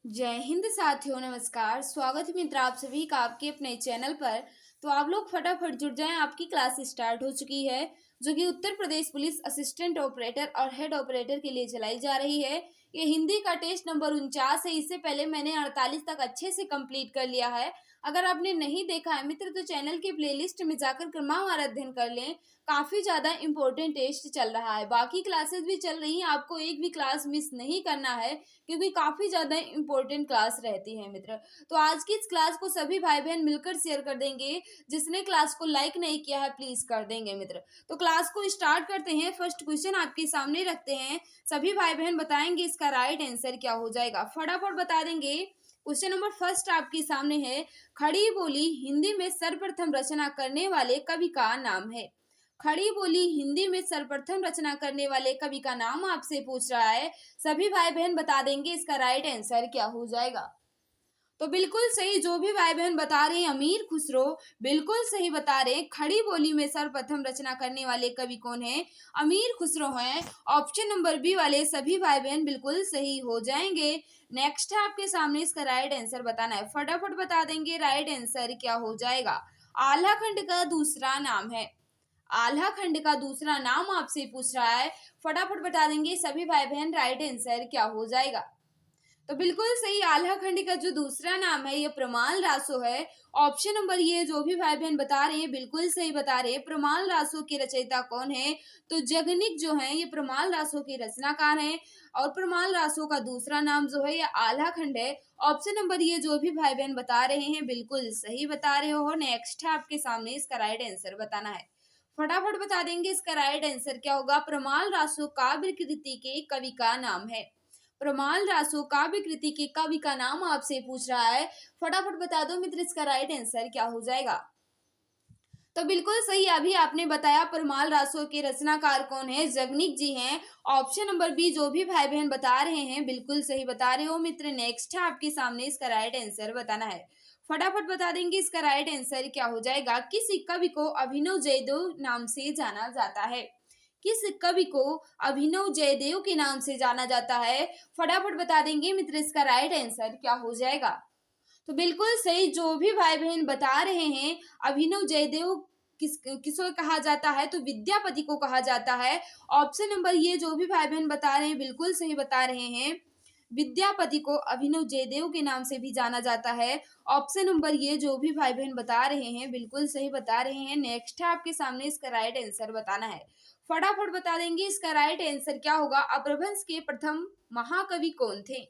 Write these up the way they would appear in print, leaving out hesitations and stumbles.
जय हिंद साथियों, नमस्कार। स्वागत है मित्र आप सभी का आपके अपने चैनल पर। तो आप लोग फटाफट जुड़ जाएं, आपकी क्लास स्टार्ट हो चुकी है जो कि Uttar Pradesh police assistant operator और हेड ऑपरेटर के लिए चलाई जा रही है। ये हिंदी का टेस्ट नंबर 49 है। इससे पहले मैंने 48 तक अच्छे से कंप्लीट कर लिया है। अगर आपने नहीं देखा है मित्र तो चैनल के प्लेलिस्ट में जाकर क्रमवार अध्ययन कर लें। काफी ज्यादा इंपॉर्टेंट टेस्ट चल रहा है, बाकी क्लासेस भी चल रही हैं, आपको एक भी क्लास मिस नहीं करना है क्योंकि काफी ज्यादा इंपॉर्टेंट क्लास रहती है मित्र। तो आज की इस क्लास को सभी भाई बहन मिलकर शेयर कर देंगे। जिसने क्लास को लाइक नहीं किया है प्लीज कर देंगे मित्र। तो क्लास को स्टार्ट करते हैं। फर्स्ट क्वेश्चन आपके सामने रखते हैं, सभी भाई बहन बताएंगे इसका राइट आंसर क्या हो जाएगा, फटाफट बता देंगे। क्वेश्चन नंबर फर्स्ट आपके सामने है, खड़ी बोली हिंदी में सर्वप्रथम रचना करने वाले कवि का नाम है। खड़ी बोली हिंदी में सर्वप्रथम रचना करने वाले कवि का नाम आपसे पूछ रहा है। सभी भाई बहन बता देंगे इसका राइट आंसर क्या हो जाएगा। तो बिल्कुल सही, जो भी भाई बहन बता रहे हैं अमीर खुसरो, बिल्कुल सही बता रहे हैं। खड़ी बोली में सर्वप्रथम रचना करने वाले कवि कौन है? अमीर खुसरो हैं। ऑप्शन नंबर बी वाले सभी भाई बहन बिल्कुल सही हो जाएंगे। नेक्स्ट है आपके सामने, इसका राइट आंसर बताना है, फटाफट बता देंगे राइट आंसर क्या हो जाएगा। आल्हा खंड का दूसरा नाम है। आल्हा खंड का दूसरा नाम आपसे पूछ रहा है, फटाफट बता देंगे सभी भाई बहन राइट आंसर क्या हो जाएगा। तो बिल्कुल सही, आल्हा खंड का जो दूसरा नाम है ये प्रमाल रासो है। ऑप्शन नंबर ये जो भी भाई बहन बता रहे हैं बिल्कुल सही बता रहे हैं। प्रमाल रासो के रचयिता कौन है? तो जगनिक जो है ये प्रमाल रासो के रचनाकार हैं। और प्रमाल रासो का दूसरा नाम जो है ये आल्हा खंड है। ऑप्शन नंबर ये जो भी भाई बहन बता रहे हैं बिल्कुल सही बता रहे हो। नेक्स्ट है आपके सामने, इसका राइट आंसर बताना है, फटाफट बता देंगे इसका राइट आंसर क्या होगा। प्रमाल रासो काव्य कृति के कवि का नाम है। प्रमाल रासो काव्य कृति के कवि का नाम आपसे पूछ रहा है, फटाफट बता दो मित्र इसका राइट आंसर क्या हो जाएगा। तो बिल्कुल सही, अभी आपने बताया प्रमाल रासो के रचनाकार कौन है? जगनिक जी हैं। ऑप्शन नंबर बी जो भी भाई बहन बता रहे हैं बिल्कुल सही बता रहे हो मित्र। नेक्स्ट है आपके सामने, इसका राइट आंसर बताना है, फटाफट बता देंगे इसका राइट आंसर क्या हो जाएगा। किस कवि को अभिनव जयदेव नाम से जाना जाता है? किस कवि को अभिनव जयदेव के नाम से जाना जाता है? फटाफट बता देंगे मित्र इसका राइट आंसर क्या हो जाएगा। तो बिल्कुल सही, जो भी भाई बहन बता रहे हैं अभिनव जयदेव किसको कहा जाता है? तो विद्यापति को कहा जाता है। ऑप्शन नंबर ये जो भी भाई बहन बता रहे हैं बिल्कुल सही बता रहे हैं। विद्यापति को अभिनव जयदेव के नाम से भी जाना जाता है। ऑप्शन नंबर ये जो भी भाई बहन बता रहे हैं बिल्कुल सही बता रहे हैं। नेक्स्ट है आपके सामने, इसका राइट आंसर बताना है, फटाफट बता देंगे इसका राइट आंसर क्या होगा। अपभ्रंश के प्रथम महाकवि कौन थे?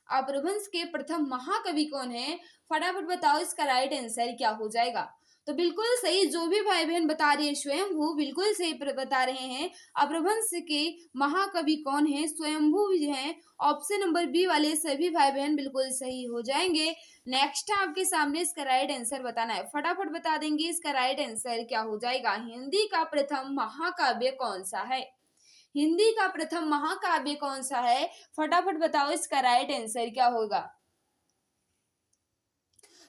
अपभ्रंश के प्रथम महाकवि कौन है? फटाफट बताओ इसका राइट आंसर क्या हो जाएगा। तो बिल्कुल सही, जो भी भाई बहन बता रहे हैं स्वयंभू बिल्कुल सही बता रहे हैं। अपभ्रंश के महाकवि कौन है? स्वयंभू जी हैं। ऑप्शन नंबर बी वाले सभी भाई बहन बिल्कुल सही हो जाएंगे। नेक्स्ट आपके सामने, इसका राइट आंसर बताना है, फटाफट बता देंगे इसका राइट आंसर क्या हो जाएगा। हिंदी का प्रथम महाकाव्य कौन सा है? हिंदी का प्रथम महाकाव्य कौन सा है? फटाफट बताओ इसका राइट आंसर क्या होगा।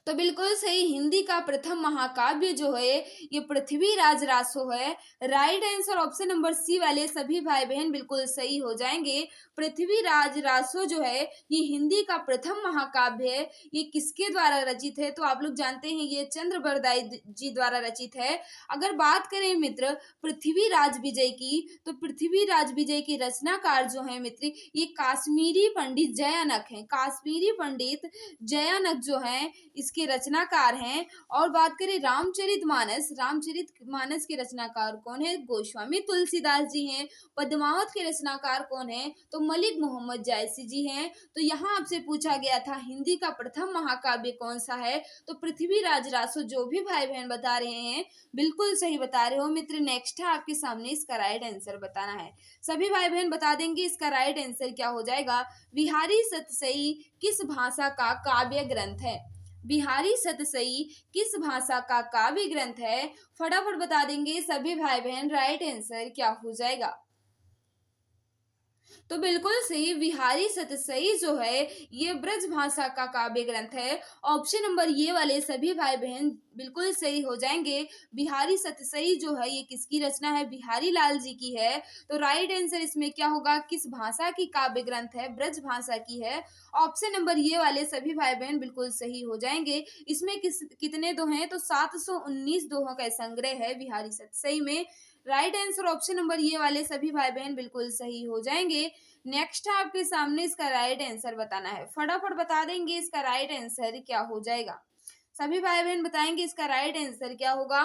तो बिल्कुल सही, हिंदी का प्रथम महाकाव्य जो है ये पृथ्वीराज रासो है। Right answer option number C वाले सभी भाई बहन बिल्कुल सही हो जाएंगे। पृथ्वीराज रासो जो है ये हिंदी का प्रथम महाकाव्य है। ये किसके द्वारा रचित है? तो आप लोग जानते हैं ये चंद्र बरदाई जी द्वारा रचित है। अगर बात करें मित्र पृथ्वीराज विजय की, तो पृथ्वीराज विजय के रचनाकार जो है मित्र ये काश्मीरी पंडित जयानक हैं। काश्मीरी पंडित जयानक जो है इसके रचनाकार हैं। और बात करें रामचरितमानस, रामचरितमानस के रचनाकार कौन है? गोस्वामी तुलसीदास जी हैं। पद्मावत के रचनाकार कौन है? तो मलिक मोहम्मद जायसी जी हैं। तो यहाँ आपसे पूछा गया था हिंदी का प्रथम महाकाव्य कौन सा है? तो पृथ्वीराज रासो जो भी भाई बहन बता रहे हैं बिल्कुल सही बता रहे हो मित्र। नेक्स्ट है आपके सामने, इसका राइट आंसर बताना है, सभी भाई बहन बता देंगे इसका राइट आंसर क्या हो जाएगा। बिहारी सतसई किस भाषा का काव्य ग्रंथ है? बिहारी सतसई किस भाषा का काव्य ग्रंथ है? फटाफट बता देंगे सभी भाई बहन राइट आंसर क्या हो जाएगा। तो बिल्कुल सही, बिहारी सतसई जो है ये ब्रज भाषा का काव्य ग्रंथ है। ऑप्शन नंबर ये वाले सभी भाई बहन बिल्कुल सही हो जाएंगे। बिहारी सतसई जो है ये किसकी रचना है? बिहारी लाल जी की है। तो राइट आंसर इसमें क्या होगा? किस भाषा की काव्य ग्रंथ है? ब्रज भाषा की है। ऑप्शन नंबर ये वाले सभी भाई बहन बिल्कुल सही हो जाएंगे। इसमें कितने दोहे हैं? तो 719 दोहों का संग्रह है बिहारी सतसई में। राइट आंसर ऑप्शन नंबर ये वाले सभी भाई बहन बिल्कुल सही हो जाएंगे। नेक्स्ट है आपके सामने, इसका राइट आंसर बताना है। फटाफट बता देंगे इसका राइट आंसर क्या हो जाएगा। सभी भाई बहन बताएंगे इसका राइट आंसर क्या होगा।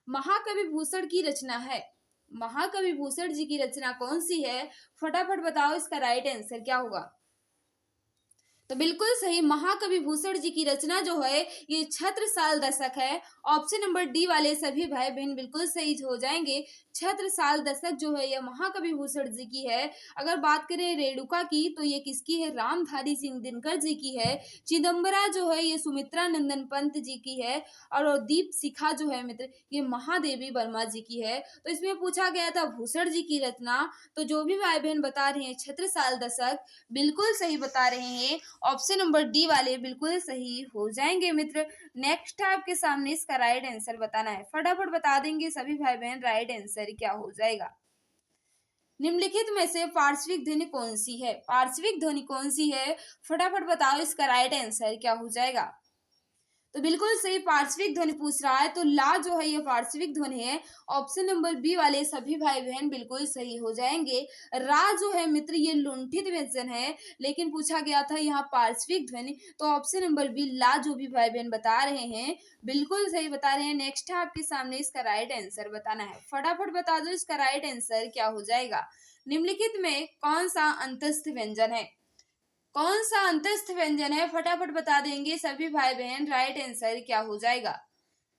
महाकवि भूषण की रचना है। महाकवि भूषण जी की रचना कौन सी है? फटाफट बताओ इसका राइट आंसर क्या होगा। तो बिल्कुल सही, महाकवि भूषण जी की रचना जो है ये छत्रसाल दशक है। ऑप्शन नंबर डी वाले सभी भाई बहन बिल्कुल सही हो जाएंगे। छत्रसाल दशक जो है ये महाकवि भूषण जी की है। अगर बात करें रेणुका की तो ये किसकी है? रामधारी सिंह दिनकर जी की है। चिदम्बरा जो है ये सुमित्रा नंदन पंत जी की है। और दीप शिखा जो है मित्र ये महादेवी वर्मा जी की है। तो इसमें पूछा गया था भूषण जी की रचना, तो जो भी भाई बहन बता रहे हैं छत्रसाल दशक बिल्कुल सही बता रहे हैं। ऑप्शन नंबर डी वाले बिल्कुल सही हो जाएंगे मित्र। नेक्स्ट है आपके सामने, इसका राइट आंसर बताना है। फटाफट बता देंगे सभी भाई बहन राइट आंसर क्या हो जाएगा। निम्नलिखित में से पार्श्विक ध्वनि कौन सी है? पार्श्विक ध्वनि कौन सी है? फटाफट बताओ इसका राइट आंसर क्या हो जाएगा। तो बिल्कुल सही, पार्श्विक ध्वनि पूछ रहा है तो ला जो है ये पार्श्विक ध्वनि है। ऑप्शन नंबर बी वाले सभी भाई बहन बिल्कुल सही हो जाएंगे। रा जो है मित्र ये लुंठित व्यंजन है, लेकिन पूछा गया था यहाँ पार्श्विक ध्वनि, तो ऑप्शन नंबर बी ला जो भी भाई बहन बता रहे हैं बिल्कुल सही बता रहे हैं। नेक्स्ट है आपके सामने, इसका राइट आंसर बताना है। फटाफट बता दो इसका राइट आंसर क्या हो जाएगा। निम्नलिखित में कौन सा अंतस्थ व्यंजन है? कौन सा अंतस्थ व्यंजन है? फटाफट बता देंगे सभी भाई बहन राइट आंसर क्या हो जाएगा।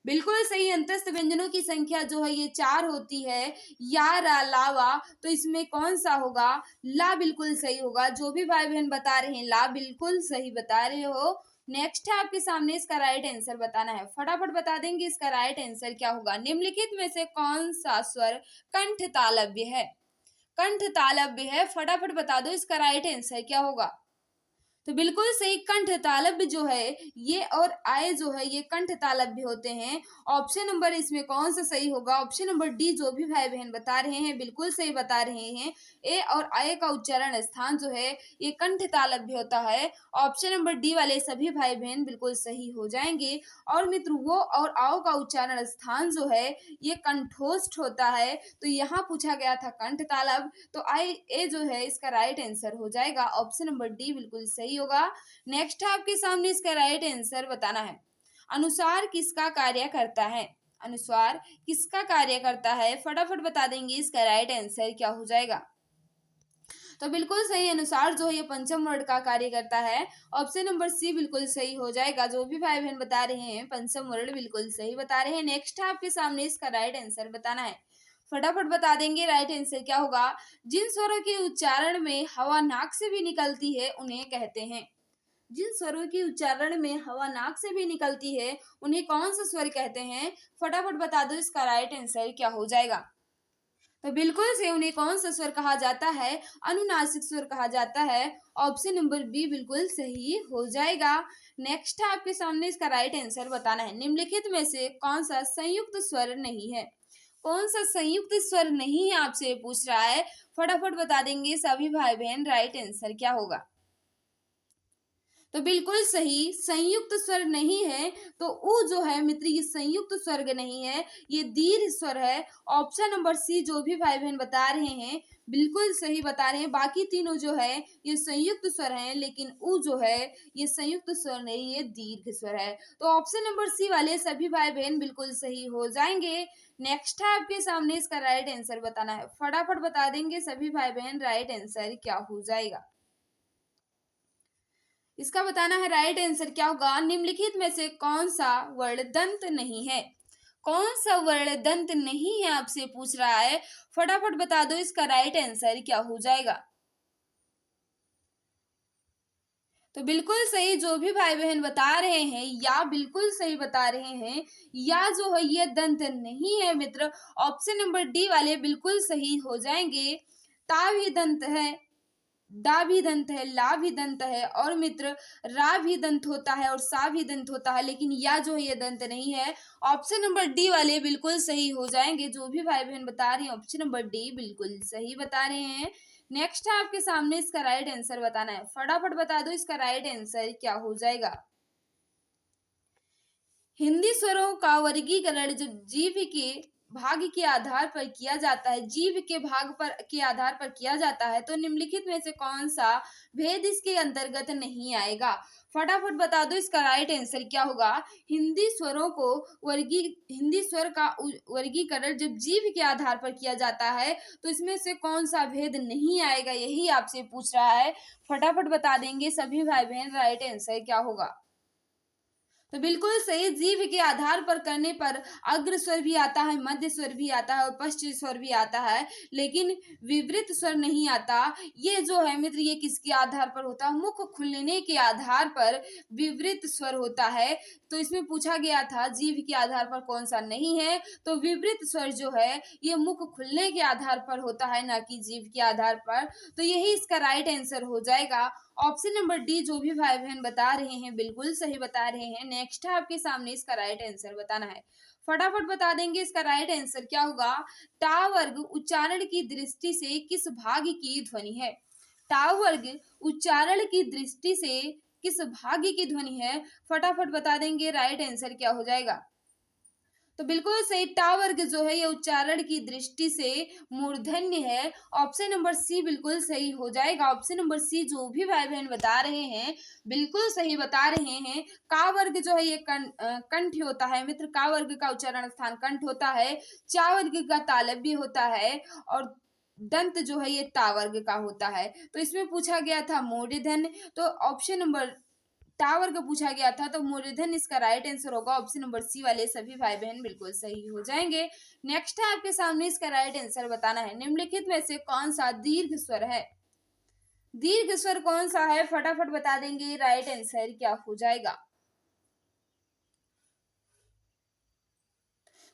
बिल्कुल सही, अंतस्थ व्यंजनों की संख्या जो है ये 4 होती है। या रा लावा, तो इसमें कौन सा होगा? ला बिल्कुल सही होगा। जो भी भाई बहन बता रहे हैं ला बिल्कुल सही बता रहे हो। नेक्स्ट है आपके सामने, इसका राइट आंसर बताना है। फटाफट बता देंगे इसका राइट आंसर क्या होगा। निम्नलिखित में से कौन सा स्वर कंठ तालव्य है? कंठ तालव्य है, फटाफट बता दो इसका राइट आंसर क्या होगा। तो बिल्कुल सही, कंठ तालव्य जो है ये और आय जो है ये कंठ तालव्य होते हैं। ऑप्शन नंबर इसमें कौन सा सही होगा? ऑप्शन नंबर डी जो भी भाई बहन बता रहे हैं बिल्कुल सही बता रहे हैं। ए और आय का उच्चारण स्थान जो है ये कंठ तालव्य होता है। ऑप्शन नंबर डी वाले सभी भाई बहन बिल्कुल सही हो जाएंगे। और मित्र वो और आओ का उच्चारण स्थान जो है ये कंठोष्ठ होता है, तो यहाँ पूछा गया था कंठ तालव्य, तो आई ए जो है इसका राइट आंसर हो जाएगा। ऑप्शन नंबर डी बिल्कुल सही होगा। नेक्स्ट है आपके सामने, इसका राइट आंसर बताना है। अनुसार किसका कार्य करता है? अनुसार किसका कार्य करता है? फटाफट बता देंगे इसका राइट आंसर क्या हो जाएगा। तो बिल्कुल सही, अनुसार जो है ये पंचम वर्ड का कार्य करता है। ऑप्शन नंबर सी बिल्कुल सही हो जाएगा। जो भी भाई बहन बता रहे हैं पंचम वर्ड बिल्कुल सही बता रहे हैं। नेक्स्ट है आपके सामने, इसका राइट आंसर बताना है। फटाफट बता देंगे राइट आंसर क्या होगा। जिन स्वरों के उच्चारण में हवा नाक से भी निकलती है उन्हें कहते हैं। जिन स्वरों के उच्चारण में हवा नाक से भी निकलती है उन्हें कौन सा स्वर कहते हैं? फटाफट बता दो इसका राइट आंसर क्या हो जाएगा। तो बिल्कुल से उन्हें कौन सा स्वर कहा जाता है? अनुनासिक स्वर कहा जाता है। ऑप्शन नंबर बी बिल्कुल सही हो जाएगा। नेक्स्ट है आपके सामने, इसका राइट आंसर बताना है। निम्नलिखित में से कौन सा संयुक्त स्वर नहीं है? कौन सा संयुक्त स्वर नहीं है आपसे पूछ रहा है। फटाफट बता देंगे सभी भाई बहन राइट आंसर क्या होगा। तो बिल्कुल सही, संयुक्त स्वर नहीं है, तो उ जो है मित्र ये संयुक्त स्वर्ग नहीं है, ये दीर्घ स्वर है। ऑप्शन नंबर सी जो भी भाई बहन बता रहे हैं बिल्कुल सही बता रहे हैं। बाकी तीनों जो है ये संयुक्त स्वर हैं, लेकिन उ जो है ये संयुक्त स्वर नहीं, ये दीर्घ स्वर है। तो ऑप्शन नंबर सी वाले सभी भाई बहन बिल्कुल सही हो जाएंगे। नेक्स्ट है आपके सामने, इसका राइट आंसर बताना है। फटाफट बता देंगे सभी भाई बहन राइट आंसर क्या हो जाएगा। इसका बताना है राइट आंसर क्या होगा। निम्नलिखित में से कौन सा वर्ण दंत नहीं है? कौन सा वर्ण दंत नहीं है आपसे पूछ रहा है। फटाफट बता दो इसका राइट आंसर क्या हो जाएगा। तो बिल्कुल सही, जो भी भाई बहन बता रहे हैं या बिल्कुल सही बता रहे हैं। या जो है ये दंत नहीं है मित्र। ऑप्शन नंबर डी वाले बिल्कुल सही हो जाएंगे। ता भी दंत है। दा भी दंत है, ला भी दंत है और मित्र रा भी दंत होता है और सा भी दंत होता है, लेकिन या जो है ये दंत नहीं है। ऑप्शन नंबर डी वाले बिल्कुल सही हो जाएंगे। जो भी भाई बहन बता रहे हैं ऑप्शन नंबर डी बिल्कुल सही बता रहे हैं। नेक्स्ट है आपके सामने, इसका राइट आंसर बताना है। फटाफट बता दो इसका राइट आंसर क्या हो जाएगा। हिंदी स्वरों का वर्गीकरण जब जीव के भाग के आधार पर किया जाता है, जीव के भाग पर के आधार पर किया जाता है, तो निम्नलिखित में से कौन सा भेद इसके अंतर्गत नहीं आएगा। फटाफट बता दो इसका राइट आंसर क्या होगा। हिंदी स्वरों को हिंदी स्वर का वर्गीकरण जब जीव के आधार पर किया जाता है, तो इसमें से कौन सा भेद नहीं आएगा, यही आपसे पूछ रहा है। फटाफट बता देंगे सभी भाई बहन राइट आंसर क्या होगा। तो बिल्कुल सही, जीव के आधार पर करने पर अग्र स्वर भी आता है, मध्य स्वर भी आता है और पश्च स्वर भी आता है, लेकिन विवृत स्वर नहीं आता। ये जो है मित्र ये किसके आधार पर होता है, मुख खुलने के आधार पर विवृत स्वर होता है। तो इसमें पूछा गया था जीव के आधार पर कौन सा नहीं है, तो विवृत स्वर जो है ये मुख खुलने के आधार पर होता है, ना कि जीव के आधार पर। तो यही इसका राइट आंसर हो जाएगा। ऑप्शन नंबर डी जो भी भाई बहन बता रहे हैं बिल्कुल सही बता रहे हैं। नेक्स्ट है आपके सामने, इसका राइट आंसर बताना है। फटाफट बता देंगे इसका राइट आंसर क्या होगा। टा वर्ग उच्चारण की दृष्टि से किस भाग की ध्वनि है। टा वर्ग उच्चारण की दृष्टि से किस भाग की ध्वनि है। फटाफट बता देंगे राइट आंसर क्या हो जाएगा। तो बिल्कुल सही, टा वर्ग जो है ये उच्चारण की दृष्टि से मूर्धन्य है। ऑप्शन नंबर सी बिल्कुल सही हो जाएगा। ऑप्शन नंबर सी जो भी भाई बहन बता रहे हैं बिल्कुल सही बता रहे हैं। का वर्ग जो है ये कंठ होता है मित्र, का वर्ग का उच्चारण स्थान कंठ होता है। चा वर्ग का तालव्य होता है और दंत जो है ये ता वर्ग का होता है। तो इसमें पूछा गया था मूर्धन, तो ऑप्शन नंबर टावर का पूछा गया था, तो मूर्धन इसका राइट आंसर होगा। ऑप्शन नंबर सी वाले सभी भाई बहन बिल्कुल सही हो जाएंगे। नेक्स्ट है आपके सामने, इसका राइट आंसर बताना है। निम्नलिखित में से कौन सा दीर्घ स्वर है। दीर्घ स्वर कौन सा है, फटाफट बता देंगे राइट आंसर क्या हो जाएगा।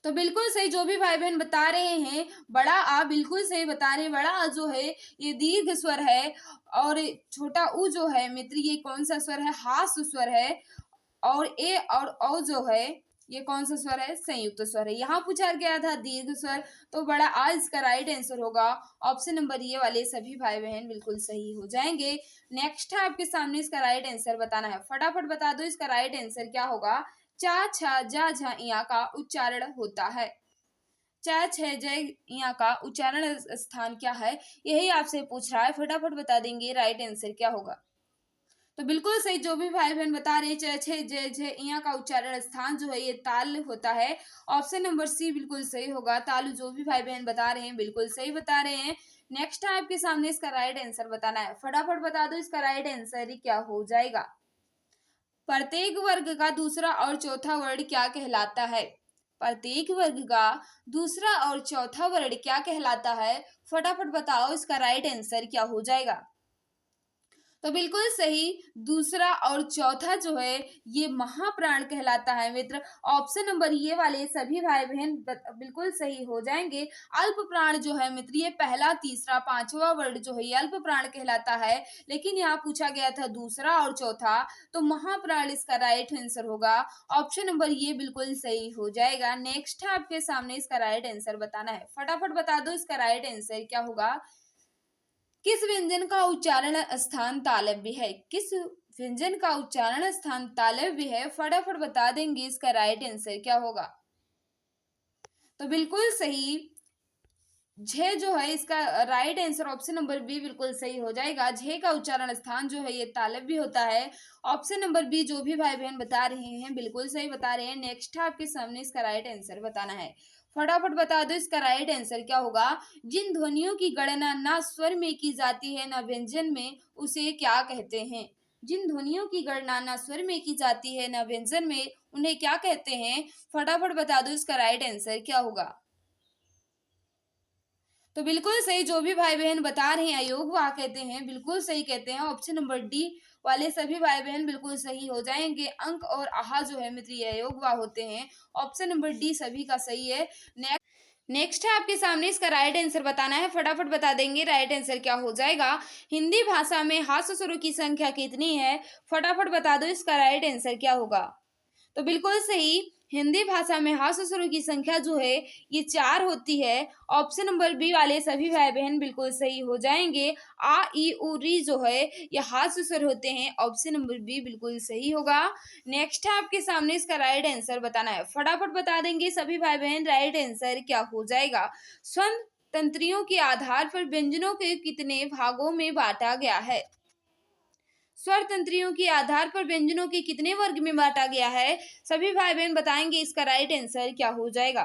तो बिल्कुल सही, जो भी भाई बहन बता रहे हैं बड़ा आ बिल्कुल सही बता रहे हैं। बड़ा आ जो है ये दीर्घ स्वर है और छोटा उ जो है मित्र ये कौन सा स्वर है, हास स्वर है। और ए और औ जो है ये कौन सा स्वर है, संयुक्त स्वर है। यहाँ पूछा गया था दीर्घ स्वर, तो बड़ा आ इसका राइट आंसर होगा। ऑप्शन नंबर ये वाले सभी भाई बहन बिल्कुल सही हो जाएंगे। नेक्स्ट है आपके सामने, इसका राइट आंसर बताना है। फटाफट बता दो इसका राइट आंसर क्या होगा। चा छा जा झा इया का उच्चारण होता है। चा छ जय यहाँ का उच्चारण स्थान क्या है, यही आपसे पूछ रहा है। फटाफट बता देंगे राइट आंसर क्या होगा। तो बिल्कुल सही, जो भी भाई बहन बता रहे हैं छे जय जय यहाँ का उच्चारण स्थान जो है ये ताल होता है। ऑप्शन नंबर सी बिल्कुल सही होगा। तालु जो भी भाई बहन बता रहे हैं बिल्कुल सही बता रहे हैं। नेक्स्ट है आपके सामने, इसका राइट आंसर बताना है। फटाफट बता दो इसका राइट आंसर ही क्या हो जाएगा। प्रत्येक वर्ग का दूसरा और चौथा वर्ण क्या कहलाता है। प्रत्येक वर्ग का दूसरा और चौथा वर्ण क्या कहलाता है। फटाफट बताओ इसका राइट आंसर क्या हो जाएगा। तो बिल्कुल सही, दूसरा और चौथा जो है ये महाप्राण कहलाता है मित्र। ऑप्शन नंबर ये वाले सभी भाई बहन बिल्कुल सही हो जाएंगे। अल्प प्राण जो है मित्र ये पहला तीसरा पांचवा वर्ड जो है ये अल्प प्राण कहलाता है, लेकिन यहाँ पूछा गया था दूसरा और चौथा, तो महाप्राण इसका राइट आंसर होगा। ऑप्शन नंबर ये बिल्कुल सही हो जाएगा। नेक्स्ट है आपके सामने, इसका राइट आंसर बताना है। फटाफट बता दो इसका राइट आंसर क्या होगा। किस व्यंजन का उच्चारण स्थान तालव्य है। किस व्यंजन का उच्चारण स्थान तालव्य है। फटाफट बता देंगे इसका राइट आंसर क्या होगा। तो बिल्कुल सही, झे जो है इसका right answer option number B बिल्कुल सही हो जाएगा। झे का उच्चारण स्थान जो है ये तालव्य होता है। ऑप्शन नंबर बी जो भी भाई बहन बता रहे हैं बिल्कुल सही बता रहे हैं। नेक्स्ट है आपके सामने, इसका राइट आंसर बताना है। फटाफट बता दो इसका राइट आंसर क्या होगा। जिन ध्वनियों की गणना ना स्वर में की जाती है ना व्यंजन में, उसे क्या कहते हैं। जिन ध्वनियों की गणना ना स्वर में की जाती है ना व्यंजन में, उन्हें क्या कहते हैं। फटाफट बता दो इसका राइट आंसर क्या होगा। तो बिल्कुल सही, जो भी भाई बहन बता रहे हैं अयोग वाह कहते हैं बिल्कुल सही कहते हैं। ऑप्शन नंबर डी वाले सभी भाई बहन बिल्कुल सही हो जाएंगे। अंक और आहा जो है मित्र ये अयोग वाह होते हैं। ऑप्शन नंबर डी सभी का सही है। नेक्स्ट नेक्स्ट है आपके सामने, इसका राइट आंसर बताना है, फटाफट बता देंगे राइट आंसर क्या हो जाएगा। हिंदी भाषा में हास्य स्वरों की संख्या कितनी है? फटाफट बता दो इसका राइट आंसर क्या होगा। तो बिल्कुल सही, हिंदी भाषा में हास्य स्वरों की संख्या जो है ये 4 होती है। ऑप्शन नंबर बी वाले सभी भाई बहन बिल्कुल सही हो जाएंगे। आ ई उ री जो है ये हास्य स्वर होते हैं। ऑप्शन नंबर बी बिल्कुल सही होगा। नेक्स्ट है आपके सामने, इसका राइट आंसर बताना है, फटाफट बता देंगे सभी भाई बहन राइट आंसर क्या हो जाएगा। स्वर तंत्रियों के आधार पर व्यंजनों के कितने भागों में बांटा गया है? स्वर तंत्रियों के आधार पर व्यंजनों के कितने वर्ग में बांटा गया है? सभी भाई बहन बताएंगे इसका राइट आंसर क्या हो जाएगा।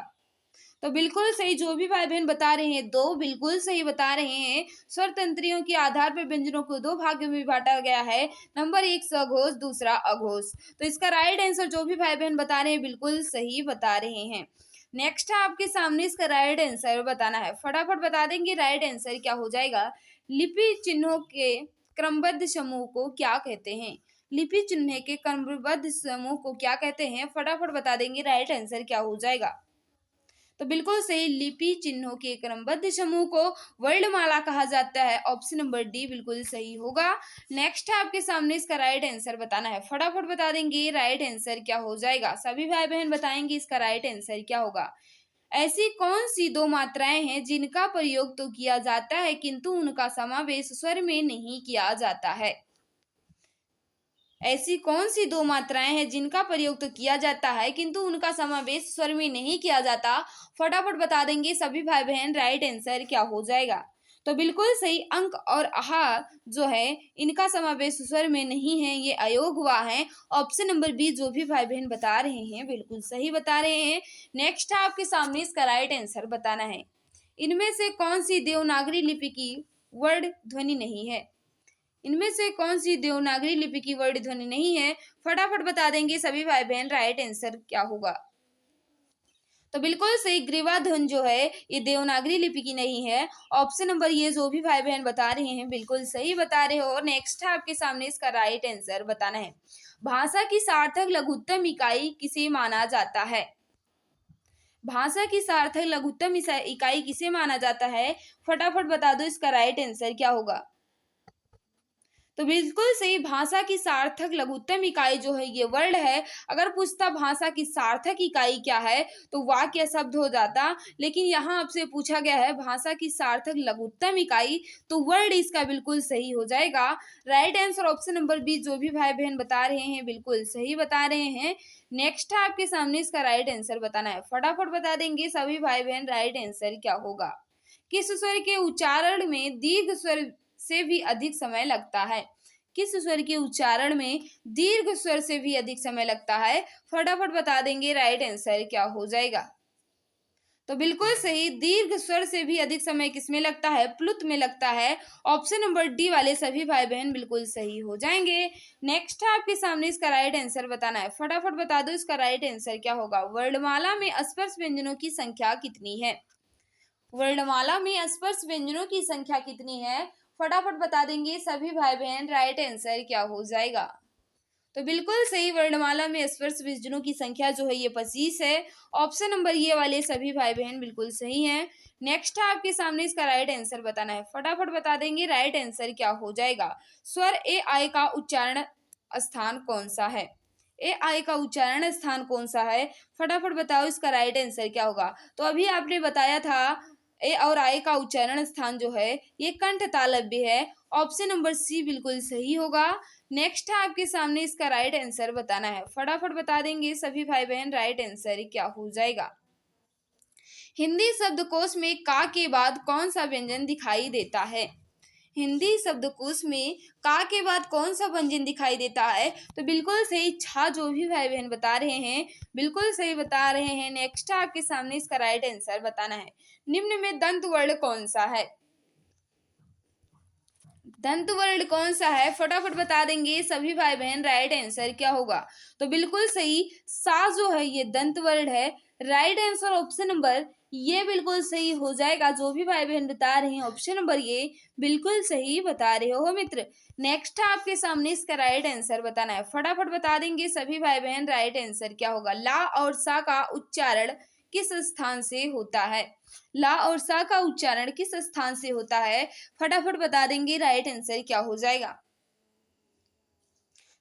तो बिल्कुल सही, जो भी भाई बहन बता रहे हैं दो बिल्कुल सही बता रहे हैं। स्वर तंत्रियों के आधार पर व्यंजनों को दो भागों में बांटा गया है। नंबर 1 सघोष, दूसरा अघोष। तो इसका राइट आंसर जो भी भाई बहन बता रहे हैं बिल्कुल सही बता रहे हैं। नेक्स्ट है आपके सामने, इसका राइट आंसर बताना है, फटाफट बता देंगे राइट आंसर क्या हो जाएगा। लिपि चिन्हों के क्रमबद्ध समूह को क्या कहते हैं? लिपि चिन्ह के क्रमबद्ध समूह को क्या कहते हैं? फटाफट बता देंगे राइट आंसर क्या हो जाएगा। तो बिल्कुल सही, लिपि चिन्हों के क्रमबद्ध समूह को वर्णमाला कहा जाता है। ऑप्शन नंबर डी बिल्कुल सही होगा। नेक्स्ट है आपके सामने, इसका राइट आंसर बताना है, फटाफट बता देंगे राइट आंसर क्या हो जाएगा। सभी भाई बहन बताएंगे इसका राइट आंसर क्या होगा। ऐसी कौन सी दो मात्राएं हैं जिनका प्रयोग तो किया जाता है किंतु उनका समावेश स्वर में नहीं किया जाता है? ऐसी कौन सी दो मात्राएं हैं जिनका प्रयोग तो किया जाता है किंतु उनका समावेश स्वर में नहीं किया जाता? फटाफट बता देंगे सभी भाई बहन राइट आंसर क्या हो जाएगा। तो बिल्कुल सही, अंक और आहा जो है इनका समावेश स्वर में नहीं है, ये अयोग हुआ है। ऑप्शन नंबर बी जो भी भाई बहन बता रहे हैं बिल्कुल सही बता रहे हैं। नेक्स्ट है आपके सामने, इसका राइट आंसर बताना है, इनमें से कौन सी देवनागरी लिपि की वर्ण ध्वनि नहीं है? इनमें से कौन सी देवनागरी लिपि की वर्ण ध्वनि नहीं है? फटाफट बता देंगे सभी भाई बहन राइट आंसर क्या होगा। तो बिल्कुल सही, ग्रीवा ध्वनि जो है ये देवनागरी लिपि की नहीं है। ऑप्शन नंबर ये जो भी भाई बहन बता रहे हैं बिल्कुल सही बता रहे हो। नेक्स्ट है आपके सामने, इसका राइट आंसर बताना है, भाषा की सार्थक लघुत्तम इकाई किसे माना जाता है? भाषा की सार्थक लघुत्तम इकाई किसे माना जाता है? फटाफट बता दो इसका राइट आंसर क्या होगा। तो बिल्कुल सही, भाषा की सार्थक लघुत्तम इकाई जो है ये वर्ड है। अगर पूछता भाषा की सार्थक इकाई क्या है तो वाक्य शब्द हो जाता, लेकिन यहाँ आपसे पूछा गया है भाषा की सार्थक लघुत्तम इकाई, तो वर्ड इसका बिल्कुल सही हो जाएगा। Right answer option number B जो भी भाई बहन बता रहे हैं बिल्कुल सही बता रहे हैं। नेक्स्ट है आपके सामने, इसका राइट आंसर बताना है, फटाफट बता देंगे सभी भाई बहन राइट आंसर क्या होगा। किस स्वर के उच्चारण में दीर्घ स्वर से भी अधिक समय लगता है? किस स्वर के उच्चारण में दीर्घ स्वर से भी अधिक समय लगता है? फटाफट बता देंगे राइट आंसर क्या हो जाएगा। तो बिल्कुल सही, दीर्घ स्वर से भी अधिक समय किसमें लगता है? प्लुत में लगता है। ऑप्शन नंबर डी वाले सभी भाई बहन बिल्कुल सही हो जाएंगे। नेक्स्ट है आपके सामने, इसका राइट आंसर बताना है, फटाफट बता दो इसका राइट आंसर क्या होगा। वर्णमाला में स्पर्श व्यंजनों की संख्या कितनी है? वर्णमाला में स्पर्श व्यंजनों की संख्या कितनी है? फटाफट बता देंगे सभी भाई बहन राइट आंसर क्या हो जाएगा। तो बिल्कुल सही, वर्णमाला में स्पर्श व्यंजनों की संख्या जो है ये 25 है। ऑप्शन नंबर ये वाले सभी भाई बहन बिल्कुल सही हैं। नेक्स्ट है आपके सामने, इसका राइट आंसर बताना है, फटाफट बता देंगे राइट आंसर क्या हो जाएगा। स्वर ए आई का उच्चारण स्थान कौन सा है? ए आई का उच्चारण स्थान कौन सा है? फटाफट बताओ इसका राइट आंसर क्या होगा। तो अभी आपने बताया था ए और आई का उच्चारण स्थान जो है ये कंठ तालव्य है। ऑप्शन नंबर सी बिल्कुल सही होगा। नेक्स्ट है आपके सामने, इसका राइट आंसर बताना है, फटाफट बता देंगे सभी भाई बहन राइट आंसर क्या हो जाएगा। हिंदी शब्दकोश में का के बाद कौन सा व्यंजन दिखाई देता है? हिंदी शब्दकोश में का के बाद कौन सा व्यंजन दिखाई देता है? तो बिल्कुल सही, छा जो भी भाई बहन बता रहे हैं बिल्कुल सही बता रहे हैं। नेक्स्ट आपके सामने, इसका राइट आंसर बताना है, निम्न में दंत वर्ण कौन सा है? दंत वर्ण कौन सा है? फटाफट बता देंगे सभी भाई बहन राइट आंसर क्या होगा। तो बिल्कुल सही, सा जो है ये दंत वर्ण है। राइट आंसर ऑप्शन नंबर ये बिल्कुल सही हो जाएगा। जो भी भाई बहन बता रहे हैं ऑप्शन नंबर ये बिल्कुल सही बता रहे हो मित्र। नेक्स्ट है आपके सामने, इसका राइट आंसर बताना है, फटाफट बता देंगे सभी भाई बहन राइट आंसर क्या होगा। ला और सा का उच्चारण किस स्थान से होता है? ला और सा का उच्चारण किस स्थान से होता है? फटाफट बता देंगे, राइट आंसर क्या हो जाएगा?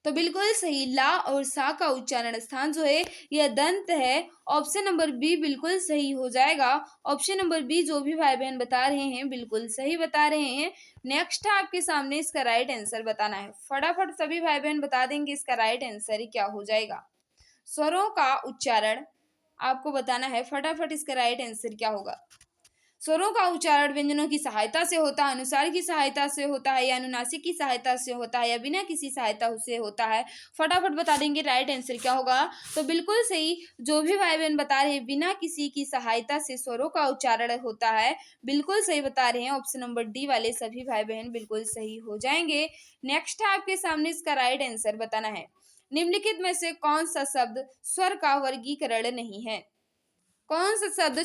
तो बिल्कुल सही, ला और सा का उच्चारण स्थान जो है यह दंत है। ऑप्शन नंबर बी बिल्कुल सही हो जाएगा। ऑप्शन नंबर बी जो भी भाई बहन बता रहे हैं बिल्कुल सही बता रहे हैं। नेक्स्ट आपके सामने इसका राइट आंसर बताना है। फटाफट सभी भाई बहन बता देंगे इसका राइट आंसर क्या हो जाएगा। स्वरों का उच्चारण आपको बताना है। फटाफट इसका राइट आंसर क्या होगा। स्वरों का उच्चारण व्यंजनों की सहायता से होता है, अनुसार की सहायता से होता है, या अनुनासिक की सहायता से होता है, या बिना किसी सहायता से होता है। फटाफट बता देंगे राइट आंसर क्या होगा। तो बिल्कुल सही, जो भी भाई बहन बता रहे हैं बिना किसी की सहायता से स्वरों का उच्चारण होता है, बिल्कुल सही बता रहे हैं। ऑप्शन नंबर डी वाले सभी भाई बहन बिल्कुल सही हो जाएंगे। नेक्स्ट आपके सामने इसका राइट आंसर बताना है। निम्नलिखित में से कौन सा शब्द स्वर का वर्गीकरण नहीं है? कौन सा शब्द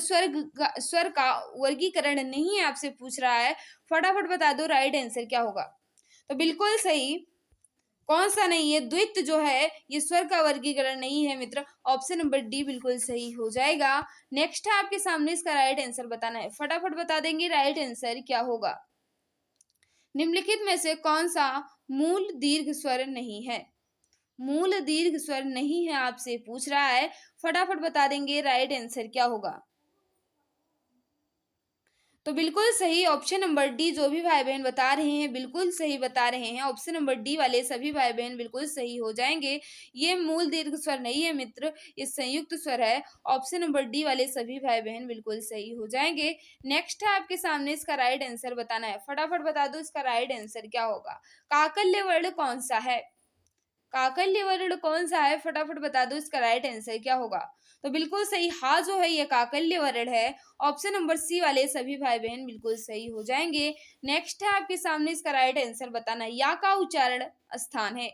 स्वर का वर्गीकरण नहीं है आपसे पूछ रहा है। फटाफट बता दो राइट आंसर क्या होगा। तो बिल्कुल सही, कौन सा नहीं है? द्वित जो है ये स्वर का वर्गीकरण नहीं है मित्र। ऑप्शन नंबर डी बिल्कुल सही हो जाएगा। नेक्स्ट है आपके सामने इसका राइट आंसर बताना है। फटाफट बता देंगे राइट आंसर क्या होगा। निम्नलिखित में से कौन सा मूल दीर्घ स्वर नहीं है? मूल दीर्घ स्वर नहीं है आपसे पूछ रहा है। फटाफट बता देंगे राइट आंसर क्या होगा। तो बिल्कुल सही, ऑप्शन नंबर डी जो भी भाई बहन बता रहे हैं बिल्कुल सही बता रहे हैं। ऑप्शन नंबर डी वाले सभी भाई बहन बिल्कुल सही हो जाएंगे। ये मूल दीर्घ स्वर नहीं है मित्र, ये संयुक्त स्वर है। ऑप्शन नंबर डी वाले सभी भाई बहन बिल्कुल सही हो जाएंगे। नेक्स्ट है आपके सामने इसका राइट आंसर बताना है। फटाफट बता दो इसका राइट आंसर क्या होगा। काकल्य वर्ण कौन सा है? काकल्य वर्ण कौन सा है? फटाफट बता दो इसका राइट आंसर क्या होगा। तो बिल्कुल सही, हा जो है ये काकल्य वर्ण है। ऑप्शन नंबर सी वाले सभी भाई बहन बिल्कुल सही हो जाएंगे। नेक्स्ट है आपके सामने इसका राइट आंसर बताना है। या का उच्चारण स्थान है।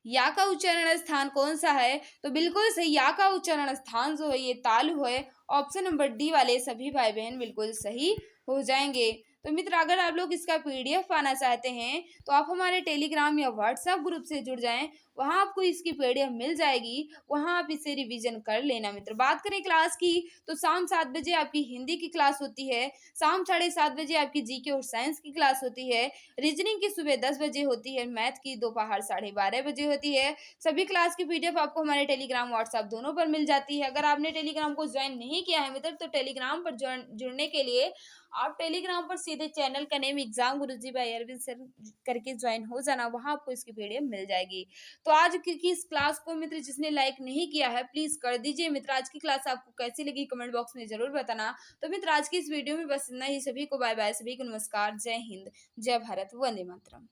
या का उच्चारण स्थान कौन सा है? तो बिल्कुल सही, या का उच्चारण स्थान जो है ये तालु है। ऑप्शन नंबर डी वाले सभी भाई बहन बिल्कुल सही हो जाएंगे। तो मित्र अगर आप लोग इसका पीडीएफ पाना चाहते हैं तो आप हमारे टेलीग्राम या व्हाट्सएप ग्रुप से जुड़ जाएं। वहां आपको इसकी पीडीएफ मिल जाएगी, वहां आप इसे रिवीजन कर लेना मित्र। बात करें क्लास की तो शाम 7 बजे आपकी हिंदी की क्लास होती है, शाम 7:30 बजे आपकी जीके और साइंस की क्लास होती है, रीजनिंग की सुबह 10 बजे होती है, मैथ की दोपहर 12:30 बजे होती है। सभी क्लास की पीडीएफ आपको हमारे टेलीग्राम व्हाट्सएप दोनों पर मिल जाती है। अगर आपने टेलीग्राम को ज्वाइन नहीं किया है मित्र तो टेलीग्राम पर जुड़ने के लिए आप टेलीग्राम पर सीधे चैनल का नेम एग्जाम गुरुजी बाय अरविंद सर करके ज्वाइन हो जाना, वहां आपको इसकी पीडीएफ मिल जाएगी। तो आज की इस क्लास को मित्र जिसने लाइक नहीं किया है प्लीज कर दीजिए मित्र। आज की क्लास आपको कैसी लगी कमेंट बॉक्स में जरूर बताना। तो मित्र आज की इस वीडियो में बस इतना ही। सभी को बाय बाय, सभी को नमस्कार, जय हिंद, जय भारत, वंदे मातरम।